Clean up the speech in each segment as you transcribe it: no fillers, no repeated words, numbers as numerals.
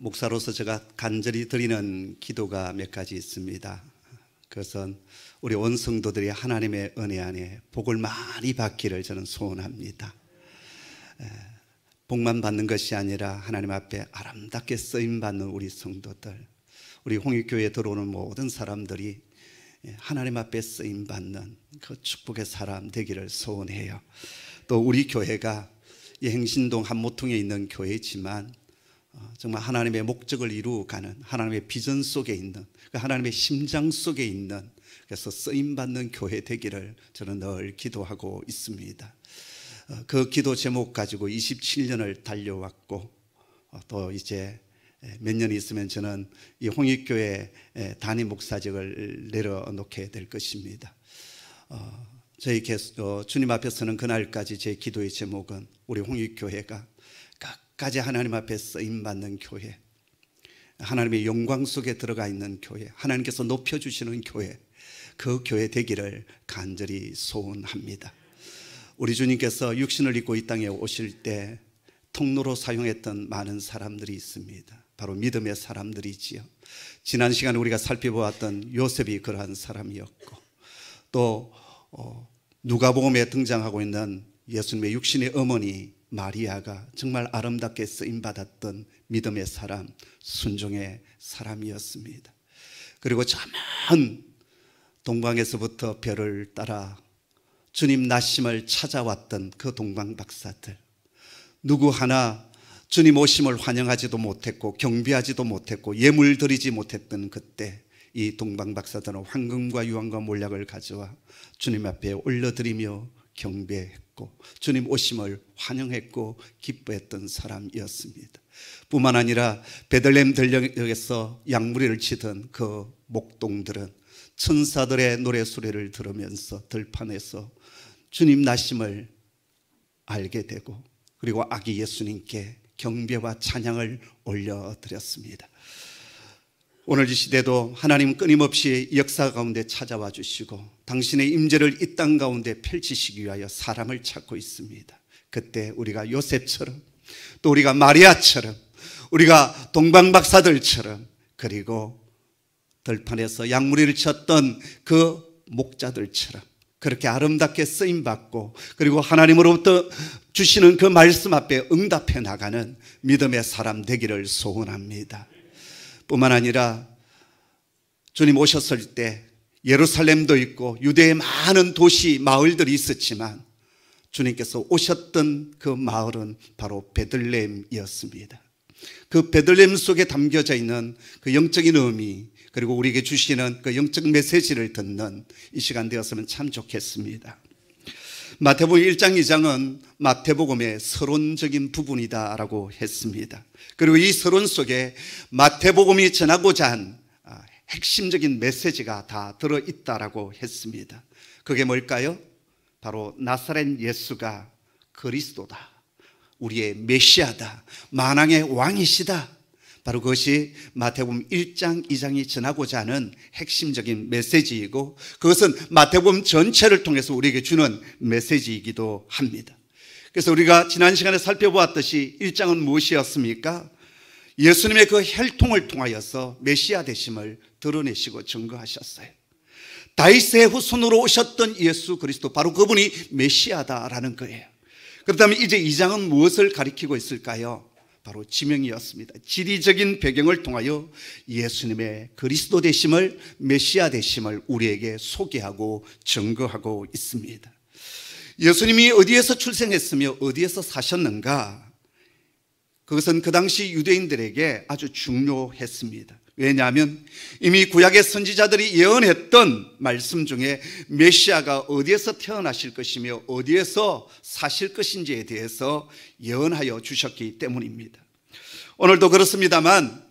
목사로서 제가 간절히 드리는 기도가 몇 가지 있습니다. 그것은 우리 온 성도들이 하나님의 은혜 안에 복을 많이 받기를 저는 소원합니다. 복만 받는 것이 아니라 하나님 앞에 아름답게 쓰임받는 우리 성도들, 우리 홍익교회에 들어오는 모든 사람들이 하나님 앞에 쓰임받는 그 축복의 사람 되기를 소원해요. 또 우리 교회가 이 행신동 한모통에 있는 교회지만 정말 하나님의 목적을 이루어가는, 하나님의 비전 속에 있는, 하나님의 심장 속에 있는, 그래서 쓰임받는 교회 되기를 저는 늘 기도하고 있습니다. 그 기도 제목 가지고 27년을 달려왔고, 또 이제 몇 년 있으면 저는 이 홍익교회 단임 목사직을 내려놓게 될 것입니다. 저희 주님 앞에 서는 그날까지 제 기도의 제목은 우리 홍익교회가 끝까지 하나님 앞에 쓰임받는 교회, 하나님의 영광 속에 들어가 있는 교회, 하나님께서 높여주시는 교회, 그 교회 되기를 간절히 소원합니다. 우리 주님께서 육신을 입고 이 땅에 오실 때 통로로 사용했던 많은 사람들이 있습니다. 바로 믿음의 사람들이지요. 지난 시간에 우리가 살펴보았던 요셉이 그러한 사람이었고, 또 누가복음에 등장하고 있는 예수님의 육신의 어머니 마리아가 정말 아름답게 쓰임받았던 믿음의 사람, 순종의 사람이었습니다. 그리고 저 먼 동방에서부터 별을 따라 주님 나심을 찾아왔던 그 동방박사들, 누구 하나 주님 오심을 환영하지도 못했고 경배하지도 못했고 예물 드리지 못했던 그때 이 동방박사들은 황금과 유황과 몰약을 가져와 주님 앞에 올려드리며 경배했고 주님 오심을 환영했고 기뻐했던 사람이었습니다. 뿐만 아니라 베들레헴 들녘에서 양무리를 치던 그 목동들은 천사들의 노래 소리를 들으면서 들판에서 주님 나심을 알게 되고, 그리고 아기 예수님께 경배와 찬양을 올려드렸습니다. 오늘 이 시대도 하나님 끊임없이 역사 가운데 찾아와 주시고 당신의 임재를 이 땅 가운데 펼치시기 위하여 사람을 찾고 있습니다. 그때 우리가 요셉처럼, 또 우리가 마리아처럼, 우리가 동방박사들처럼, 그리고 들판에서 양무리를 쳤던 그 목자들처럼 그렇게 아름답게 쓰임받고, 그리고 하나님으로부터 주시는 그 말씀 앞에 응답해 나가는 믿음의 사람 되기를 소원합니다. 뿐만 아니라 주님 오셨을 때 예루살렘도 있고 유대의 많은 도시 마을들이 있었지만 주님께서 오셨던 그 마을은 바로 베들레헴이었습니다. 그 베들레헴 속에 담겨져 있는 그 영적인 의미, 그리고 우리에게 주시는 그 영적 메시지를 듣는 이 시간 되었으면 참 좋겠습니다. 마태복음 1장 2장은 마태복음의 서론적인 부분이다라고 했습니다. 그리고 이 서론 속에 마태복음이 전하고자 한 핵심적인 메시지가 다 들어있다라고 했습니다. 그게 뭘까요? 바로 나사렛 예수가 그리스도다, 우리의 메시아다, 만왕의 왕이시다. 바로 그것이 마태복음 1장 2장이 전하고자 하는 핵심적인 메시지이고, 그것은 마태복음 전체를 통해서 우리에게 주는 메시지이기도 합니다. 그래서 우리가 지난 시간에 살펴보았듯이 1장은 무엇이었습니까? 예수님의 그 혈통을 통하여서 메시아 되심을 드러내시고 증거하셨어요. 다윗의 후손으로 오셨던 예수 그리스도, 바로 그분이 메시아다라는 거예요. 그렇다면 이제 2장은 무엇을 가리키고 있을까요? 바로 지명이었습니다. 지리적인 배경을 통하여 예수님의 그리스도 되심을, 메시아 되심을 우리에게 소개하고 증거하고 있습니다. 예수님이 어디에서 출생했으며 어디에서 사셨는가? 그것은 그 당시 유대인들에게 아주 중요했습니다. 왜냐하면 이미 구약의 선지자들이 예언했던 말씀 중에 메시아가 어디에서 태어나실 것이며 어디에서 사실 것인지에 대해서 예언하여 주셨기 때문입니다. 오늘도 그렇습니다만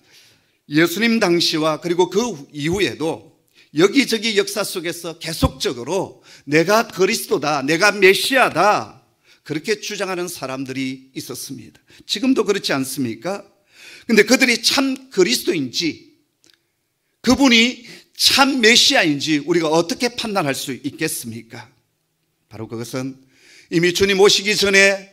예수님 당시와 그리고 그 이후에도 여기저기 역사 속에서 계속적으로 내가 그리스도다, 내가 메시아다, 그렇게 주장하는 사람들이 있었습니다. 지금도 그렇지 않습니까? 근데 그들이 참 그리스도인지, 그분이 참 메시아인지 우리가 어떻게 판단할 수 있겠습니까? 바로 그것은 이미 주님 오시기 전에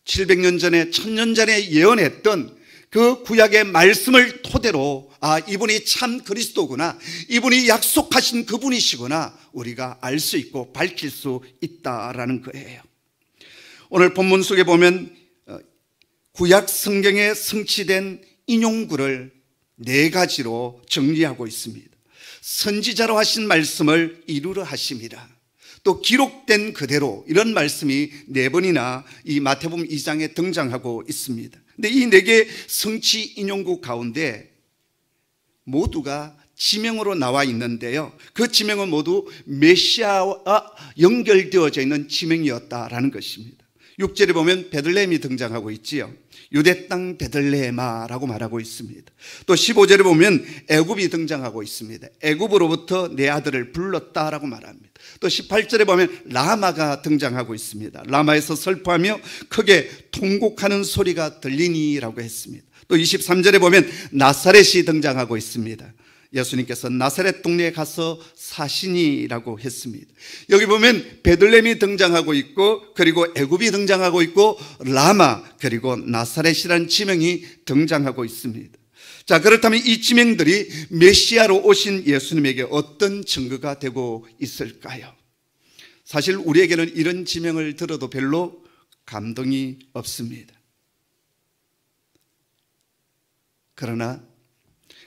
700년 전에 1000년 전에 예언했던 그 구약의 말씀을 토대로 이분이 참 그리스도구나, 이분이 약속하신 그분이시구나 우리가 알 수 있고 밝힐 수 있다라는 거예요. 오늘 본문 속에 보면 구약 성경에 성취된 인용구를 4가지로 정리하고 있습니다. 선지자로 하신 말씀을 이루려 하심이라, 또 기록된 그대로, 이런 말씀이 4번이나 이 마태복음 2장에 등장하고 있습니다. 근데 이 4개의 성취 인용구 가운데 모두가 지명으로 나와 있는데요, 그 지명은 모두 메시아와 연결되어져 있는 지명이었다라는 것입니다. 6절에 보면 베들레헴이 등장하고 있지요. 유대 땅 베들레헴아라고 말하고 있습니다. 또 15절에 보면 애굽이 등장하고 있습니다. 애굽으로부터 내 아들을 불렀다라고 말합니다. 또 18절에 보면 라마가 등장하고 있습니다. 라마에서 슬퍼하며 크게 통곡하는 소리가 들리니라고 했습니다. 또 23절에 보면 나사렛이 등장하고 있습니다. 예수님께서 나사렛 동네에 가서 사시니라고 했습니다. 여기 보면 베들레헴이 등장하고 있고, 그리고 애굽이 등장하고 있고, 라마 그리고 나사렛이라는 지명이 등장하고 있습니다. 자, 그렇다면 이 지명들이 메시아로 오신 예수님에게 어떤 증거가 되고 있을까요? 사실 우리에게는 이런 지명을 들어도 별로 감동이 없습니다. 그러나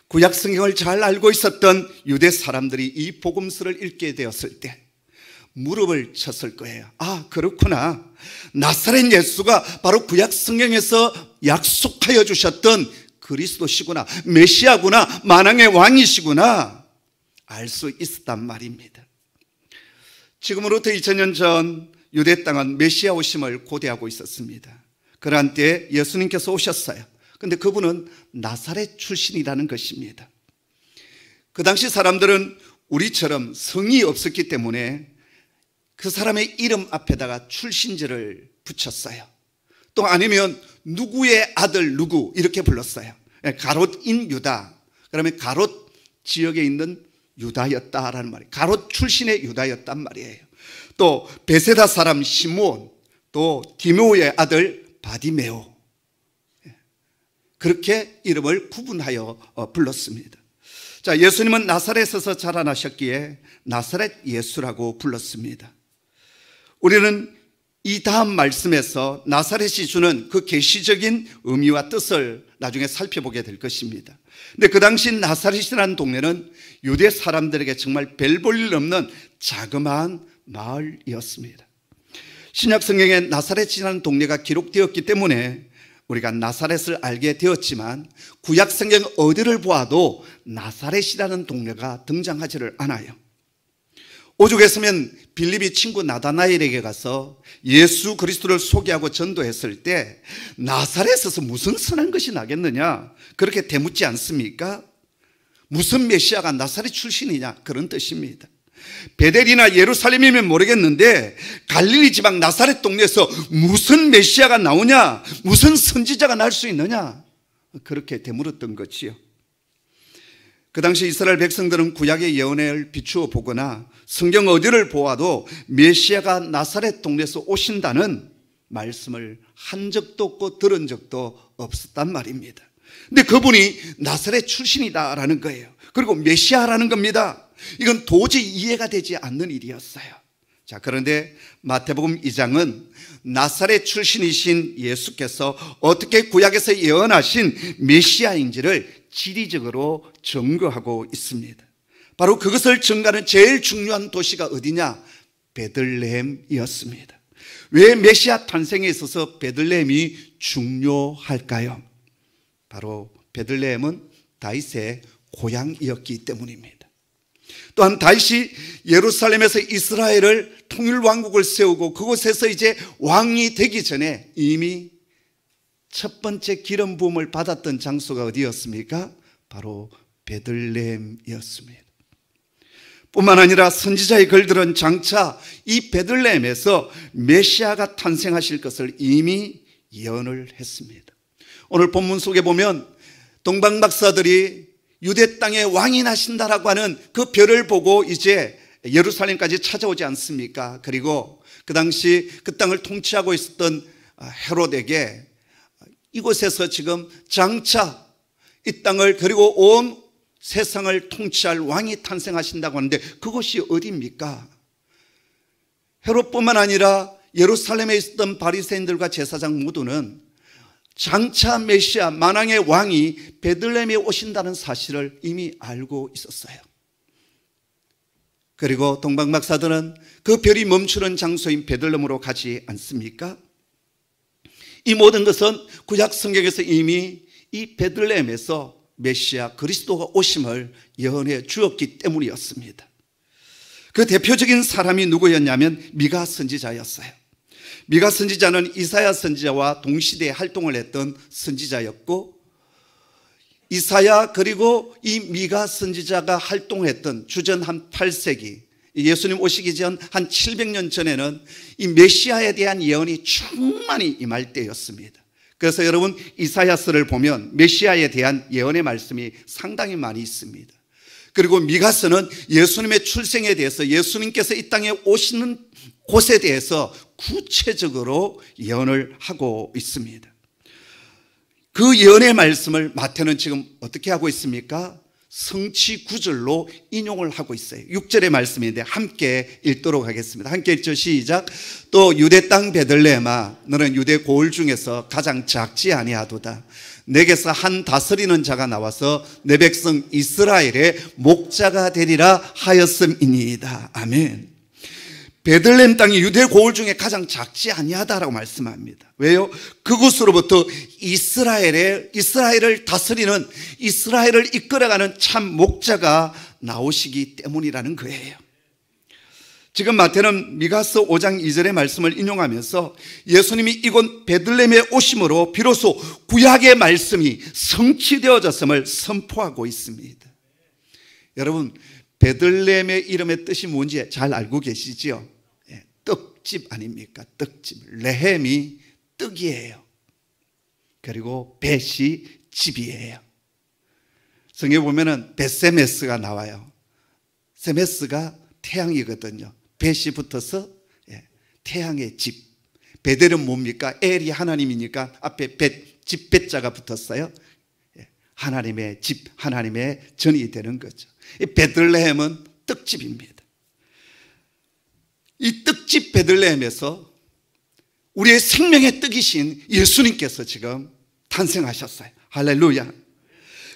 구약 성경을 잘 알고 있었던 유대 사람들이 이 복음서를 읽게 되었을 때 무릎을 쳤을 거예요. 그렇구나, 나사렛 예수가 바로 구약 성경에서 약속하여 주셨던 그리스도시구나, 메시아구나, 만왕의 왕이시구나 알 수 있었단 말입니다. 지금으로부터 2000년 전 유대 땅은 메시아 오심을 고대하고 있었습니다. 그러한 때에 예수님께서 오셨어요. 근데 그분은 나사렛 출신이라는 것입니다. 그 당시 사람들은 우리처럼 성이 없었기 때문에 그 사람의 이름 앞에다가 출신지를 붙였어요. 또 아니면 누구의 아들 누구 이렇게 불렀어요. 가롯인 유다, 그러면 가롯 지역에 있는 유다였다라는 말이에요. 가롯 출신의 유다였단 말이에요. 또 베세다 사람 시므온, 또 디메오의 아들 바디메오, 그렇게 이름을 구분하여 불렀습니다. 자, 예수님은 나사렛에서 자라나셨기에 나사렛 예수라고 불렀습니다. 우리는 이 다음 말씀에서 나사렛이 주는 그 계시적인 의미와 뜻을 나중에 살펴보게 될 것입니다. 근데 그 당시 나사렛이라는 동네는 유대 사람들에게 정말 별 볼 일 없는 자그마한 마을이었습니다. 신약 성경에 나사렛이라는 동네가 기록되었기 때문에 우리가 나사렛을 알게 되었지만 구약 성경 어디를 보아도 나사렛이라는 동네가 등장하지를 않아요. 오죽했으면 빌립이 친구 나다나엘에게 가서 예수 그리스도를 소개하고 전도했을 때 나사렛에서 무슨 선한 것이 나겠느냐 그렇게 대묻지 않습니까? 무슨 메시아가 나사렛 출신이냐 그런 뜻입니다. 베델이나 예루살렘이면 모르겠는데 갈릴리 지방 나사렛 동네에서 무슨 메시아가 나오냐, 무슨 선지자가 날 수 있느냐 그렇게 되물었던 것이요. 그 당시 이스라엘 백성들은 구약의 예언을 비추어 보거나 성경 어디를 보아도 메시아가 나사렛 동네에서 오신다는 말씀을 한 적도 없고 들은 적도 없었단 말입니다. 근데 그분이 나사렛 출신이다라는 거예요. 그리고 메시아라는 겁니다. 이건 도저히 이해가 되지 않는 일이었어요. 자, 그런데 마태복음 2장은 나사렛 출신이신 예수께서 어떻게 구약에서 예언하신 메시아인지를 지리적으로 증거하고 있습니다. 바로 그것을 증거하는 제일 중요한 도시가 어디냐? 베들레헴이었습니다. 왜 메시아 탄생에 있어서 베들레헴이 중요할까요? 바로 베들레헴은 다윗의 고향이었기 때문입니다. 또한 다윗이 예루살렘에서 이스라엘을 통일왕국을 세우고 그곳에서 이제 왕이 되기 전에 이미 첫 번째 기름 부음을 받았던 장소가 어디였습니까? 바로 베들레헴이었습니다. 뿐만 아니라 선지자의 글들은 장차 이 베들레헴에서 메시아가 탄생하실 것을 이미 예언을 했습니다. 오늘 본문 속에 보면 동방 박사들이 유대 땅에 왕이 나신다라고 하는 그 별을 보고 이제 예루살렘까지 찾아오지 않습니까? 그리고 그 당시 그 땅을 통치하고 있었던 헤롯에게 이곳에서 지금 장차 이 땅을 그리고 온 세상을 통치할 왕이 탄생하신다고 하는데 그곳이 어디입니까? 헤롯뿐만 아니라 예루살렘에 있었던 바리새인들과 제사장 모두는 장차 메시아 만왕의 왕이 베들레헴에 오신다는 사실을 이미 알고 있었어요. 그리고 동방박사들은 그 별이 멈추는 장소인 베들레헴으로 가지 않습니까? 이 모든 것은 구약 성경에서 이미 이 베들레헴에서 메시아 그리스도가 오심을 예언해 주었기 때문이었습니다. 그 대표적인 사람이 누구였냐면 미가 선지자였어요. 미가 선지자는 이사야 선지자와 동시대에 활동을 했던 선지자였고, 이사야 그리고 이 미가 선지자가 활동했던 주전 한 8세기 예수님 오시기 전 한 700년 전에는 이 메시아에 대한 예언이 충만히 임할 때였습니다. 그래서 여러분 이사야서를 보면 메시아에 대한 예언의 말씀이 상당히 많이 있습니다. 그리고 미가서는 예수님의 출생에 대해서 예수님께서 이 땅에 오시는 곳에 대해서 구체적으로 예언을 하고 있습니다. 그 예언의 말씀을 마태는 지금 어떻게 하고 있습니까? 성취 구절로 인용을 하고 있어요. 6절의 말씀인데 함께 읽도록 하겠습니다. 함께 읽죠. 시작. 또 유대 땅 베들레헴아 너는 유대 고을 중에서 가장 작지 아니하도다. 내게서 한 다스리는 자가 나와서 내 백성 이스라엘의 목자가 되리라 하였음이니이다. 아멘. 베들레헴 땅이 유대 고을 중에 가장 작지 아니하다라고 말씀합니다. 왜요? 그곳으로부터 이스라엘을 다스리는, 이스라엘을 이끌어가는 참 목자가 나오시기 때문이라는 거예요. 지금 마태는 미가서 5장 2절의 말씀을 인용하면서 예수님이 이곳 베들레헴에 오심으로 비로소 구약의 말씀이 성취되어졌음을 선포하고 있습니다. 여러분 베들레헴의 이름의 뜻이 뭔지 잘 알고 계시죠? 떡집 아닙니까? 떡집. 레헴이 떡이에요. 그리고 벳이 집이에요. 성경에 보면은 벳세메스가 나와요. 세메스가 태양이거든요. 벳이 붙어서 태양의 집. 베델은 뭡니까? 엘이 하나님이니까 앞에 집 벳자가 붙었어요. 하나님의 집, 하나님의 전이 되는 거죠. 이 베들레헴은 떡집입니다. 이 떡집 베들레헴에서 우리의 생명의 떡이신 예수님께서 지금 탄생하셨어요. 할렐루야.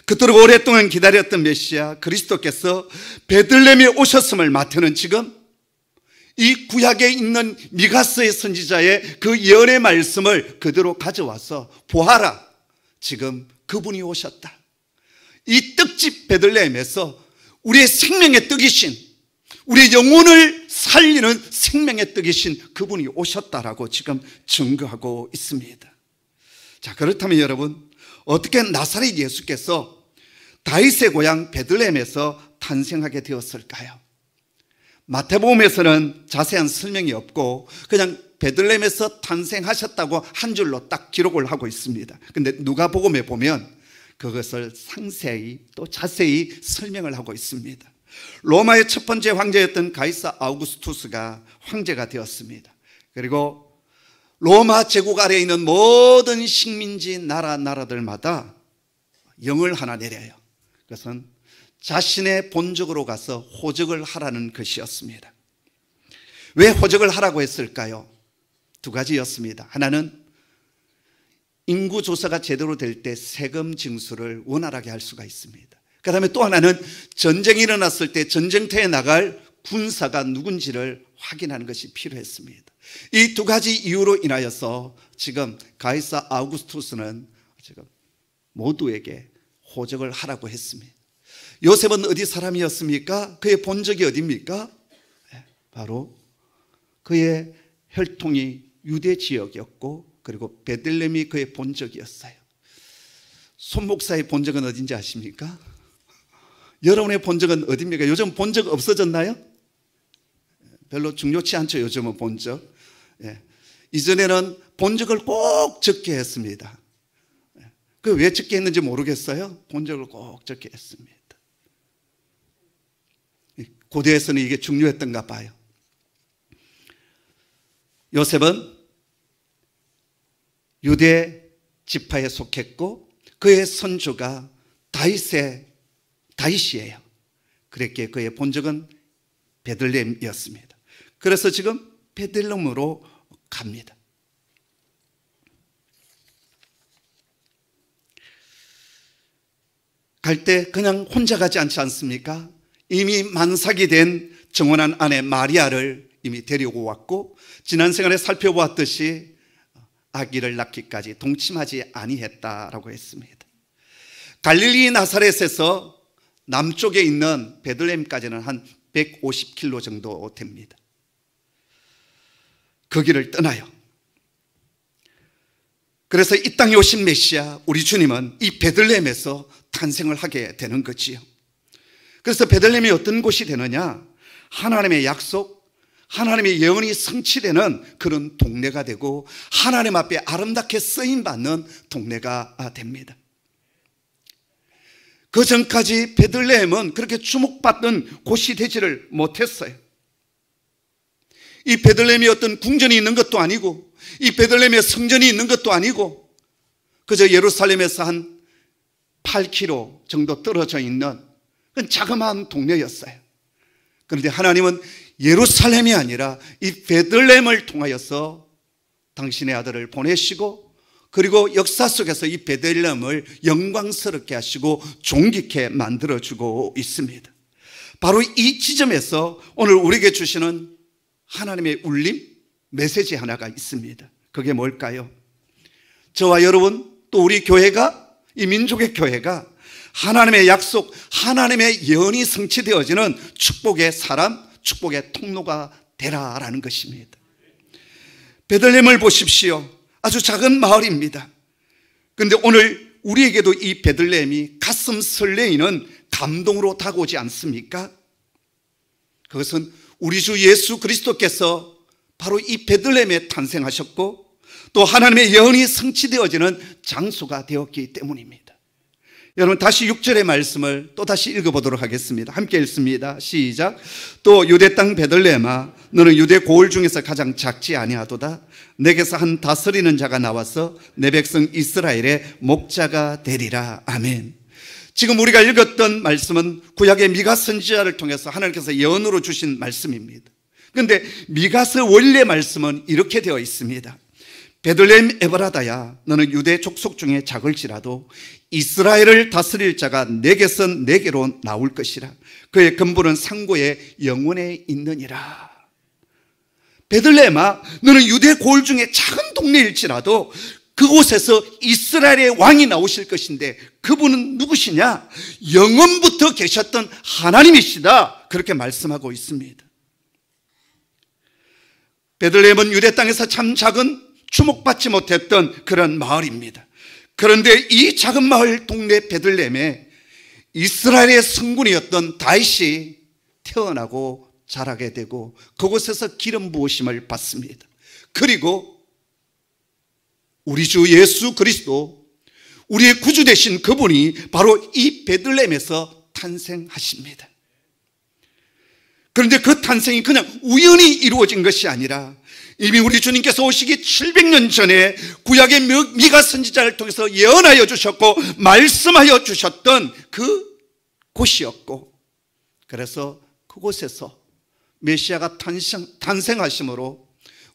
그토록 오랫동안 기다렸던 메시아 그리스도께서 베들레헴에 오셨음을 마태는 지금 이 구약에 있는 미가서의 선지자의 그 예언의 말씀을 그대로 가져와서 보아라. 지금 그분이 오셨다. 이 떡집 베들레헴에서 우리의 생명의 떡이신, 우리의 영혼을 살리는 생명의 떡이신 그분이 오셨다라고 지금 증거하고 있습니다. 자, 그렇다면 여러분 어떻게 나사렛 예수께서 다윗의 고향 베들레헴에서 탄생하게 되었을까요? 마태복음에서는 자세한 설명이 없고 그냥 베들레헴에서 탄생하셨다고 한 줄로 딱 기록을 하고 있습니다. 근데 누가복음에 보면 그것을 상세히 또 자세히 설명을 하고 있습니다. 로마의 첫 번째 황제였던 가이사 아우구스투스가 황제가 되었습니다. 그리고 로마 제국 아래에 있는 모든 식민지 나라들마다 영을 하나 내려요. 그것은 자신의 본적으로 가서 호적을 하라는 것이었습니다. 왜 호적을 하라고 했을까요? 두 가지였습니다. 하나는 인구 조사가 제대로 될 때 세금 징수를 원활하게 할 수가 있습니다. 그 다음에 또 하나는 전쟁이 일어났을 때 전쟁터에 나갈 군사가 누군지를 확인하는 것이 필요했습니다. 이 두 가지 이유로 인하여서 지금 가이사 아우구스투스는 지금 모두에게 호적을 하라고 했습니다. 요셉은 어디 사람이었습니까? 그의 본적이 어디입니까? 바로 그의 혈통이 유대 지역이었고 그리고 베들레헴이 그의 본적이었어요. 손 목사의 본적은 어딘지 아십니까? 여러분의 본적은 어디입니까? 요즘 본적 없어졌나요? 별로 중요치 않죠. 요즘은 본적. 이전에는 본적을 꼭 적게 했습니다. 그 왜 적게 했는지 모르겠어요. 본적을 꼭 적게 했습니다. 고대에서는 이게 중요했던가 봐요. 요셉은 유대 지파에 속했고 그의 선조가 다윗이에요. 그랬기에 그의 본적은 베들레헴이었습니다. 그래서 지금 베들레헴으로 갑니다. 갈 때 그냥 혼자 가지 않지 않습니까? 이미 만삭이 된 정혼한 아내 마리아를 이미 데리고 왔고, 지난 시간에 살펴보았듯이 아기를 낳기까지 동침하지 아니했다라고 했습니다. 갈릴리 나사렛에서 남쪽에 있는 베들레헴까지는 한 150km 정도 됩니다. 그 길을 떠나요. 그래서 이 땅에 오신 메시아 우리 주님은 이 베들레헴에서 탄생을 하게 되는 거지요. 그래서 베들레헴이 어떤 곳이 되느냐? 하나님의 약속, 하나님의 예언이 성취되는 그런 동네가 되고 하나님 앞에 아름답게 쓰임받는 동네가 됩니다. 그 전까지 베들레헴은 그렇게 주목받던 곳이 되지를 못했어요. 이 베들레헴이 어떤 궁전이 있는 것도 아니고 이 베들레헴에 성전이 있는 것도 아니고 그저 예루살렘에서 한 8km 정도 떨어져 있는 자그마한 동네였어요. 그런데 하나님은 예루살렘이 아니라 이 베들레헴을 통하여서 당신의 아들을 보내시고, 그리고 역사 속에서 이 베들레헴을 영광스럽게 하시고 존귀케 만들어주고 있습니다. 바로 이 지점에서 오늘 우리에게 주시는 하나님의 울림, 메시지 하나가 있습니다. 그게 뭘까요? 저와 여러분, 또 우리 교회가, 이 민족의 교회가 하나님의 약속, 하나님의 예언이 성취되어지는 축복의 사람, 축복의 통로가 되라라는 것입니다. 베들레헴을 보십시오. 아주 작은 마을입니다. 그런데 오늘 우리에게도 이 베들레헴이 가슴 설레이는 감동으로 다가오지 않습니까? 그것은 우리 주 예수 그리스도께서 바로 이 베들레헴에 탄생하셨고 또 하나님의 예언이 성취되어지는 장소가 되었기 때문입니다. 여러분, 다시 6절의 말씀을 또 다시 읽어보도록 하겠습니다. 함께 읽습니다. 시작. 또 유대 땅 베들레헴아, 너는 유대 고을 중에서 가장 작지 아니하도다. 내게서 한 다스리는 자가 나와서 내 백성 이스라엘의 목자가 되리라. 아멘. 지금 우리가 읽었던 말씀은 구약의 미가 선지자를 통해서 하나님께서 예언으로 주신 말씀입니다. 그런데 미가서 원래 말씀은 이렇게 되어 있습니다. 베들레헴 에브라다야, 너는 유대 족속 중에 작을지라도 이스라엘을 다스릴 자가 내게서 내게로 나올 것이라. 그의 근본은 상고의 영원에 있느니라. 베들레헴아, 너는 유대 고을 중에 작은 동네일지라도 그곳에서 이스라엘의 왕이 나오실 것인데 그분은 누구시냐? 영원부터 계셨던 하나님이시다. 그렇게 말씀하고 있습니다. 베들레헴은 유대 땅에서 참 작은, 주목받지 못했던 그런 마을입니다. 그런데 이 작은 마을 동네 베들레헴에 이스라엘의 성군이었던 다윗이 태어나고 자라게 되고 그곳에서 기름 부으심을 받습니다. 그리고 우리 주 예수 그리스도, 우리의 구주 되신 그분이 바로 이 베들레헴에서 탄생하십니다. 그런데 그 탄생이 그냥 우연히 이루어진 것이 아니라 이미 우리 주님께서 오시기 700년 전에 구약의 미가 선지자를 통해서 예언하여 주셨고 말씀하여 주셨던 그 곳이었고, 그래서 그곳에서 메시아가 탄생하심으로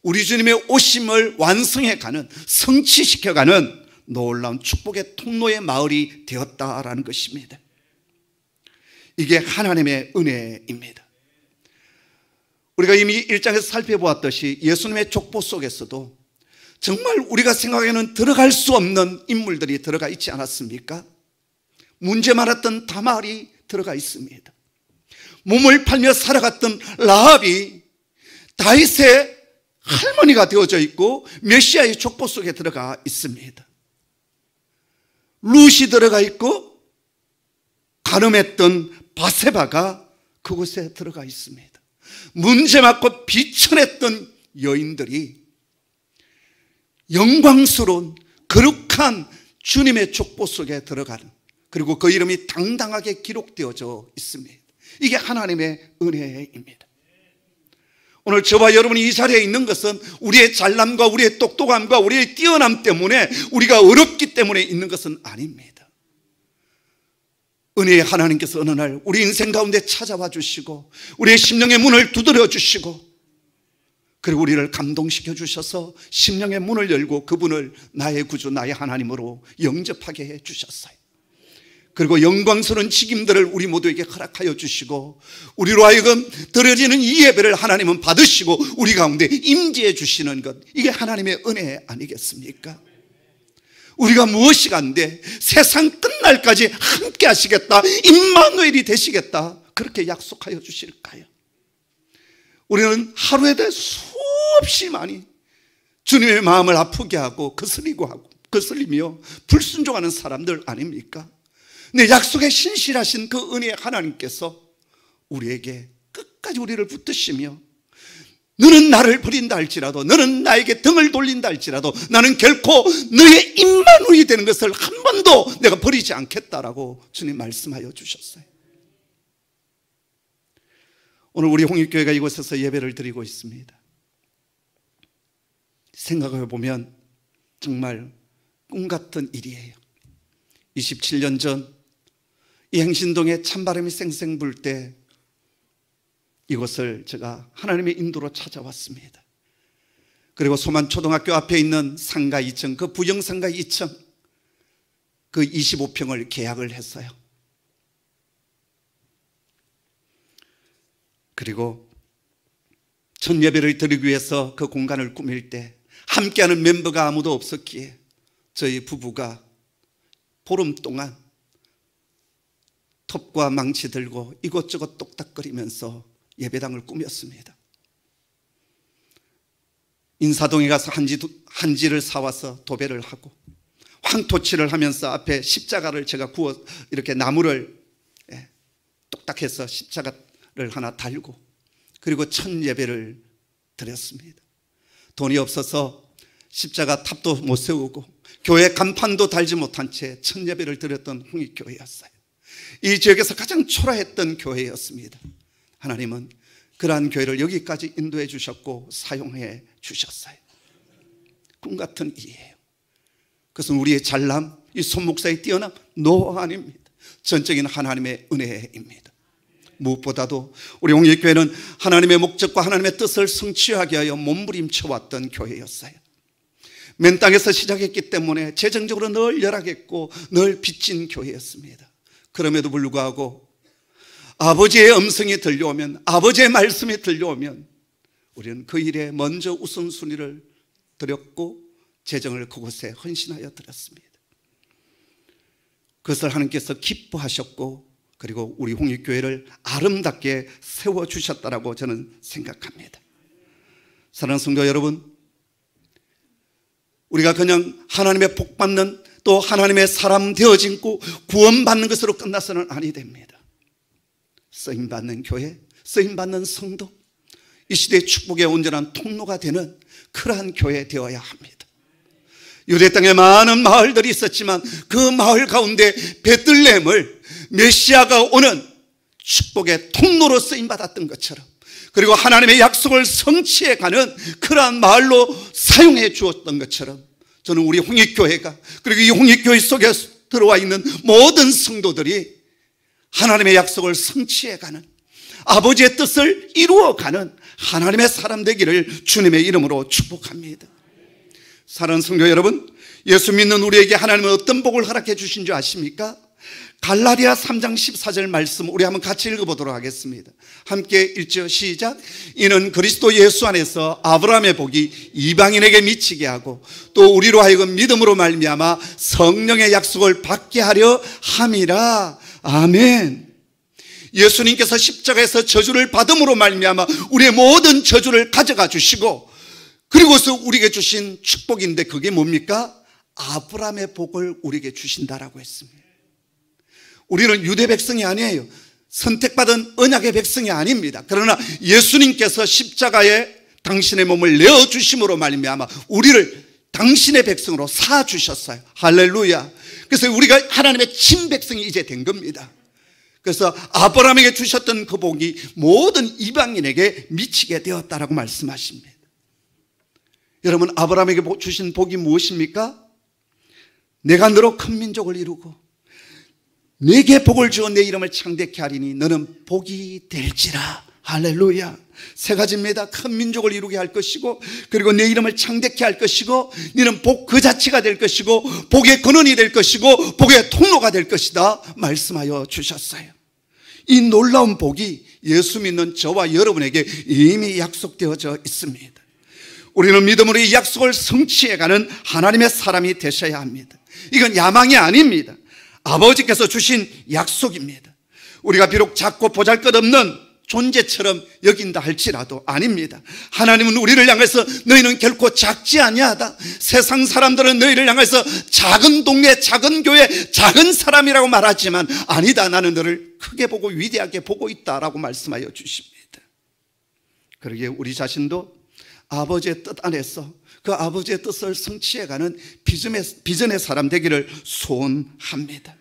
우리 주님의 오심을 완성해가는, 성취시켜가는 놀라운 축복의 통로의 마을이 되었다라는 것입니다. 이게 하나님의 은혜입니다. 우리가 이미 1장에서 살펴보았듯이 예수님의 족보 속에서도 정말 우리가 생각에는 들어갈 수 없는 인물들이 들어가 있지 않았습니까? 문제 많았던 다말이 들어가 있습니다. 몸을 팔며 살아갔던 라합이 다윗의 할머니가 되어져 있고 메시아의 족보 속에 들어가 있습니다. 룻이 들어가 있고 가늠했던 바세바가 그곳에 들어가 있습니다. 문제 많고 비천했던 여인들이 영광스러운 거룩한 주님의 족보 속에 들어가는, 그리고 그 이름이 당당하게 기록되어져 있습니다. 이게 하나님의 은혜입니다. 오늘 저와 여러분이 이 자리에 있는 것은 우리의 잘남과 우리의 똑똑함과 우리의 뛰어남 때문에, 우리가 어렵기 때문에 있는 것은 아닙니다. 은혜의 하나님께서 어느 날 우리 인생 가운데 찾아와 주시고 우리의 심령의 문을 두드려 주시고, 그리고 우리를 감동시켜 주셔서 심령의 문을 열고 그분을 나의 구주, 나의 하나님으로 영접하게 해 주셨어요. 그리고 영광스러운 직임들을 우리 모두에게 허락하여 주시고, 우리로 하여금 드려지는 이 예배를 하나님은 받으시고 우리 가운데 임재해 주시는 것, 이게 하나님의 은혜 아니겠습니까? 우리가 무엇이 간데 세상 끝날까지 함께 하시겠다, 임마누엘이 되시겠다, 그렇게 약속하여 주실까요? 우리는 하루에 대해 수없이 많이 주님의 마음을 아프게 하고 거슬리며 불순종하는 사람들 아닙니까? 근데 약속에 신실하신 그 은혜의 하나님께서 우리에게 끝까지 우리를 붙드시며, 너는 나를 버린다 할지라도, 너는 나에게 등을 돌린다 할지라도 나는 결코 너의 임마누엘이 되는 것을 한 번도 내가 버리지 않겠다라고 주님 말씀하여 주셨어요. 오늘 우리 홍익교회가 이곳에서 예배를 드리고 있습니다. 생각해 보면 정말 꿈같은 일이에요. 27년 전 이 행신동에 찬바람이 쌩쌩 불 때 이곳을 제가 하나님의 인도로 찾아왔습니다. 그리고 소만초등학교 앞에 있는 상가 2층, 그 부영상가 2층, 그 25평을 계약을 했어요. 그리고 첫 예배를 드리기 위해서 그 공간을 꾸밀 때 함께하는 멤버가 아무도 없었기에 저희 부부가 보름 동안 톱과 망치 들고 이것저것 똑딱거리면서 예배당을 꾸몄습니다. 인사동에 가서 한지를 사와서 도배를 하고 황토칠을 하면서 앞에 십자가를 제가 구워 이렇게 나무를 똑딱해서 십자가를 하나 달고, 그리고 첫 예배를 드렸습니다. 돈이 없어서 십자가 탑도 못 세우고 교회 간판도 달지 못한 채 첫 예배를 드렸던 홍익교회였어요. 이 지역에서 가장 초라했던 교회였습니다. 하나님은 그러한 교회를 여기까지 인도해 주셨고 사용해 주셨어요. 꿈같은 일이에요. 그것은 우리의 잘남, 이 손목사의 뛰어남, 노 아닙니다. 전적인 하나님의 은혜입니다. 무엇보다도 우리 홍익교회는 하나님의 목적과 하나님의 뜻을 성취하게 하여 몸부림쳐왔던 교회였어요. 맨 땅에서 시작했기 때문에 재정적으로 늘 열악했고 늘 빚진 교회였습니다. 그럼에도 불구하고 아버지의 음성이 들려오면, 아버지의 말씀이 들려오면 우리는 그 일에 먼저 우선순위를 드렸고 재정을 그곳에 헌신하여 드렸습니다. 그것을 하나님께서 기뻐하셨고, 그리고 우리 홍익교회를 아름답게 세워주셨다라고 저는 생각합니다. 사랑하는 성도 여러분, 우리가 그냥 하나님의 복받는, 또 하나님의 사람 되어지고 구원받는 것으로 끝나서는 아니 됩니다. 쓰임받는 교회, 쓰임받는 성도, 이 시대의 축복의 온전한 통로가 되는 그러한 교회 되어야 합니다. 유대 땅에 많은 마을들이 있었지만 그 마을 가운데 베들레헴을 메시아가 오는 축복의 통로로 쓰임받았던 것처럼, 그리고 하나님의 약속을 성취해가는 그러한 마을로 사용해 주었던 것처럼, 저는 우리 홍익교회가, 그리고 이 홍익교회 속에 들어와 있는 모든 성도들이 하나님의 약속을 성취해가는, 아버지의 뜻을 이루어가는 하나님의 사람 되기를 주님의 이름으로 축복합니다. 사랑하는 성도 여러분, 예수 믿는 우리에게 하나님은 어떤 복을 허락해 주신 줄 아십니까? 갈라디아 3장 14절 말씀 우리 한번 같이 읽어보도록 하겠습니다. 함께 읽죠. 시작. 이는 그리스도 예수 안에서 아브라함의 복이 이방인에게 미치게 하고 또 우리로 하여금 믿음으로 말미암아 성령의 약속을 받게 하려 함이라. 아멘. 예수님께서 십자가에서 저주를 받음으로 말미암아 우리의 모든 저주를 가져가 주시고, 그리고서 우리에게 주신 축복인데 그게 뭡니까? 아브라함의 복을 우리에게 주신다라고 했습니다. 우리는 유대 백성이 아니에요. 선택받은 언약의 백성이 아닙니다. 그러나 예수님께서 십자가에 당신의 몸을 내어주심으로 말미암아 우리를 당신의 백성으로 사주셨어요. 할렐루야. 그래서 우리가 하나님의 친백성이 이제 된 겁니다. 그래서 아브라함에게 주셨던 그 복이 모든 이방인에게 미치게 되었다라고 말씀하십니다. 여러분, 아브라함에게 주신 복이 무엇입니까? 내가 너로 큰 민족을 이루고 네게 복을 주어 내 이름을 창대케 하리니 너는 복이 될지라. 할렐루야. 세 가지입니다. 큰 민족을 이루게 할 것이고, 그리고 내 이름을 창대케 할 것이고, 너는 복 그 자체가 될 것이고, 복의 근원이 될 것이고, 복의 통로가 될 것이다 말씀하여 주셨어요. 이 놀라운 복이 예수 믿는 저와 여러분에게 이미 약속되어져 있습니다. 우리는 믿음으로 이 약속을 성취해가는 하나님의 사람이 되셔야 합니다. 이건 야망이 아닙니다. 아버지께서 주신 약속입니다. 우리가 비록 작고 보잘것없는 존재처럼 여긴다 할지라도 아닙니다. 하나님은 우리를 향해서 너희는 결코 작지 아니하다. 세상 사람들은 너희를 향해서 작은 동네, 작은 교회, 작은 사람이라고 말하지만 아니다. 나는 너를 크게 보고 위대하게 보고 있다라고 말씀하여 주십니다. 그러기에 우리 자신도 아버지의 뜻 안에서 그 아버지의 뜻을 성취해가는 비전의 사람 되기를 소원합니다.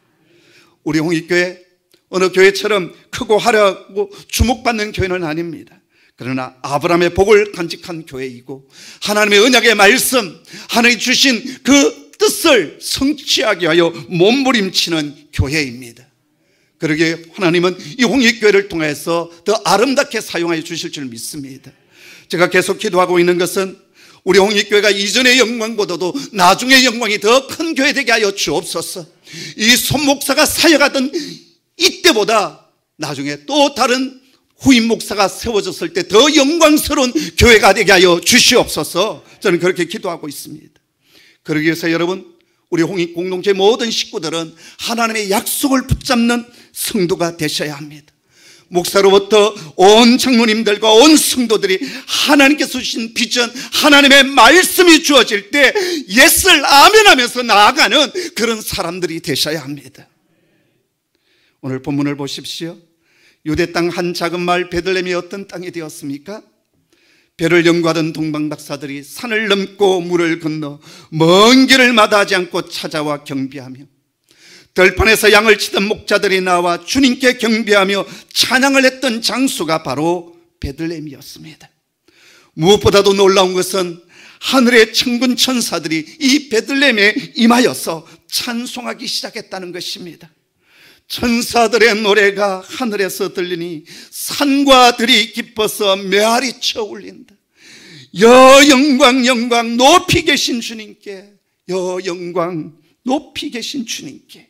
우리 홍익교회 어느 교회처럼 크고 화려하고 주목받는 교회는 아닙니다. 그러나 아브라함의 복을 간직한 교회이고 하나님의 언약의 말씀, 하나님이 주신 그 뜻을 성취하기 위하여 몸부림치는 교회입니다. 그러기에 하나님은 이 홍익교회를 통해서 더 아름답게 사용하여 주실 줄 믿습니다. 제가 계속 기도하고 있는 것은 우리 홍익교회가 이전의 영광보다도 나중의 영광이 더 큰 교회 되게 하여 주옵소서. 이 손목사가 사역하던 이때보다 나중에 또 다른 후임 목사가 세워졌을 때 더 영광스러운 교회가 되게 하여 주시옵소서. 저는 그렇게 기도하고 있습니다. 그러기 위해서 여러분, 우리 홍익 공동체 모든 식구들은 하나님의 약속을 붙잡는 성도가 되셔야 합니다. 목사로부터 온 장로님들과 온 성도들이 하나님께서 주신 비전, 하나님의 말씀이 주어질 때 예스를 아멘하면서 나아가는 그런 사람들이 되셔야 합니다. 오늘 본문을 보십시오. 유대 땅 한 작은 마을 베들레헴이 어떤 땅이 되었습니까? 배를 연구하던 동방박사들이 산을 넘고 물을 건너 먼 길을 마다하지 않고 찾아와 경배하며, 들판에서 양을 치던 목자들이 나와 주님께 경배하며 찬양을 했던 장소가 바로 베들레헴이었습니다. 무엇보다도 놀라운 것은 하늘의 천군 천사들이 이 베들레헴에 임하여서 찬송하기 시작했다는 것입니다. 천사들의 노래가 하늘에서 들리니 산과 들이 기뻐서 메아리쳐 울린다. 여 영광 영광 높이 계신 주님께, 여 영광 높이 계신 주님께.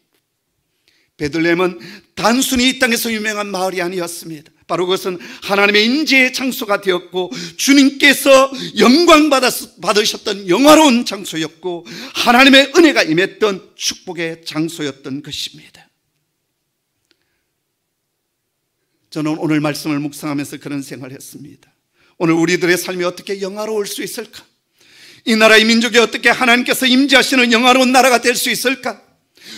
베들레헴은 단순히 이 땅에서 유명한 마을이 아니었습니다. 바로 그것은 하나님의 임재의 장소가 되었고 주님께서 영광 받으셨던 영화로운 장소였고 하나님의 은혜가 임했던 축복의 장소였던 것입니다. 저는 오늘 말씀을 묵상하면서 그런 생각을 했습니다. 오늘 우리들의 삶이 어떻게 영화로울 수 있을까? 이 나라의 민족이 어떻게 하나님께서 임재하시는 영화로운 나라가 될 수 있을까?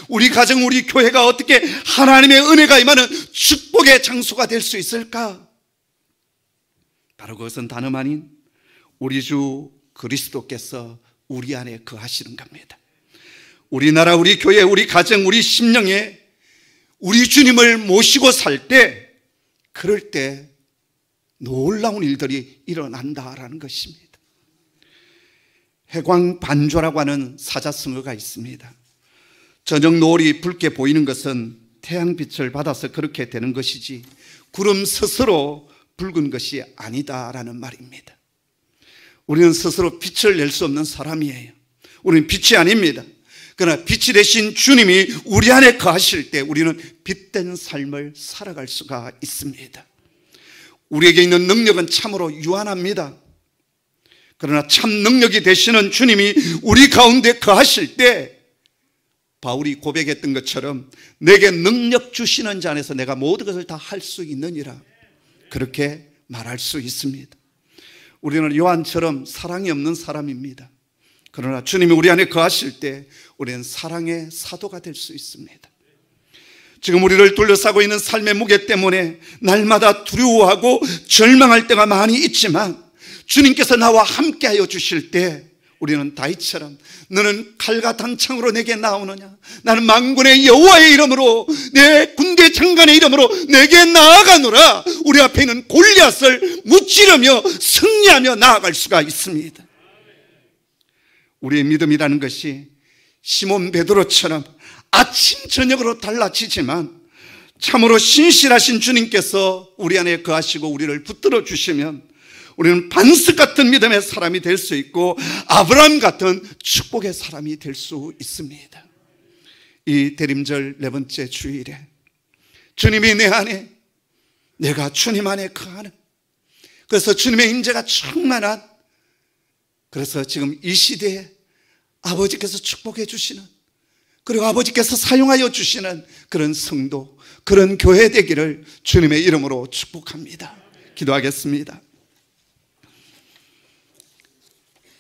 우리 가정, 우리 교회가 어떻게 하나님의 은혜가 임하는 축복의 장소가 될 수 있을까? 바로 그것은 다름 아닌 우리 주 그리스도께서 우리 안에 거하시는 겁니다. 우리나라, 우리 교회, 우리 가정, 우리 심령에 우리 주님을 모시고 살 때, 그럴 때 놀라운 일들이 일어난다라는 것입니다. 해광반조라고 하는 사자성어가 있습니다. 저녁 노을이 붉게 보이는 것은 태양빛을 받아서 그렇게 되는 것이지 구름 스스로 붉은 것이 아니다라는 말입니다. 우리는 스스로 빛을 낼 수 없는 사람이에요. 우리는 빛이 아닙니다. 그러나 빛이 되신 주님이 우리 안에 거하실 때 우리는 빛된 삶을 살아갈 수가 있습니다. 우리에게 있는 능력은 참으로 유한합니다. 그러나 참 능력이 되시는 주님이 우리 가운데 거하실 때 바울이 고백했던 것처럼 내게 능력 주시는 자 안에서 내가 모든 것을 다 할 수 있느니라, 그렇게 말할 수 있습니다. 우리는 요한처럼 사랑이 없는 사람입니다. 그러나 주님이 우리 안에 거하실 때 우리는 사랑의 사도가 될 수 있습니다. 지금 우리를 둘러싸고 있는 삶의 무게 때문에 날마다 두려워하고 절망할 때가 많이 있지만 주님께서 나와 함께하여 주실 때 우리는 다윗처럼 너는 칼과 단창으로 내게 나오느냐? 나는 만군의 여호와의 이름으로 내 군대 장관의 이름으로 내게 나아가노라. 우리 앞에 있는 골리앗을 무찌르며 승리하며 나아갈 수가 있습니다. 우리의 믿음이라는 것이 시몬 베드로처럼 아침 저녁으로 달라지지만 참으로 신실하신 주님께서 우리 안에 거하시고 우리를 붙들어 주시면 우리는 반석 같은 믿음의 사람이 될 수 있고 아브라함 같은 축복의 사람이 될 수 있습니다. 이 대림절 네 번째 주일에 주님이 내 안에, 내가 주님 안에 거하는, 그래서 주님의 임재가 충만한, 그래서 지금 이 시대에 아버지께서 축복해 주시는, 그리고 아버지께서 사용하여 주시는 그런 성도, 그런 교회 되기를 주님의 이름으로 축복합니다. 기도하겠습니다.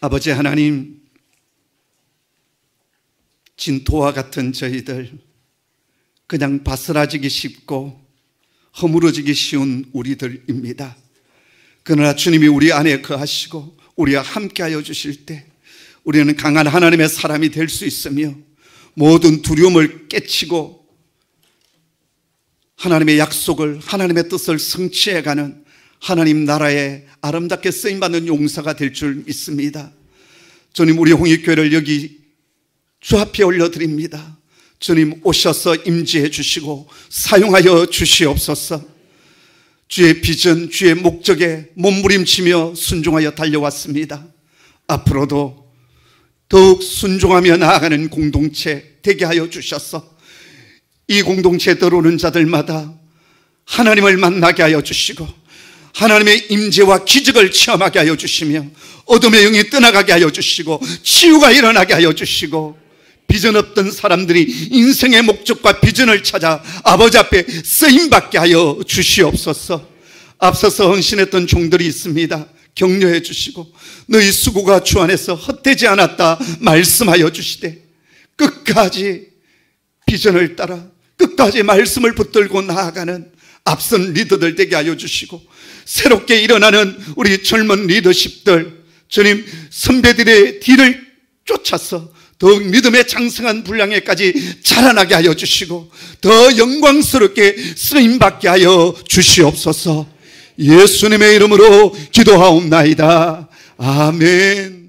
아버지 하나님, 진토와 같은 저희들, 그냥 바스라지기 쉽고 허물어지기 쉬운 우리들입니다. 그러나 주님이 우리 안에 거하시고 우리와 함께하여 주실 때 우리는 강한 하나님의 사람이 될 수 있으며 모든 두려움을 깨치고 하나님의 약속을, 하나님의 뜻을 성취해가는 하나님 나라에 아름답게 쓰임받는 용사가 될 줄 믿습니다. 주님, 우리 홍익교회를 여기 주 앞에 올려드립니다. 주님, 오셔서 임재해 주시고 사용하여 주시옵소서. 주의 비전, 주의 목적에 몸부림치며 순종하여 달려왔습니다. 앞으로도 더욱 순종하며 나아가는 공동체 되게 하여 주셔서 이 공동체에 들어오는 자들마다 하나님을 만나게 하여 주시고 하나님의 임재와 기적을 체험하게 하여 주시며 어둠의 영이 떠나가게 하여 주시고 치유가 일어나게 하여 주시고 비전 없던 사람들이 인생의 목적과 비전을 찾아 아버지 앞에 쓰임받게 하여 주시옵소서. 앞서서 헌신했던 종들이 있습니다. 격려해 주시고 너희 수고가 주 안에서 헛되지 않았다 말씀하여 주시되 끝까지 비전을 따라 끝까지 말씀을 붙들고 나아가는 앞선 리더들 되게 하여 주시고 새롭게 일어나는 우리 젊은 리더십들, 주님, 선배들의 뒤를 쫓아서 더욱 믿음의 장성한 분량에까지 자라나게 하여 주시고 더 영광스럽게 쓰임받게 하여 주시옵소서. 예수님의 이름으로 기도하옵나이다. 아멘.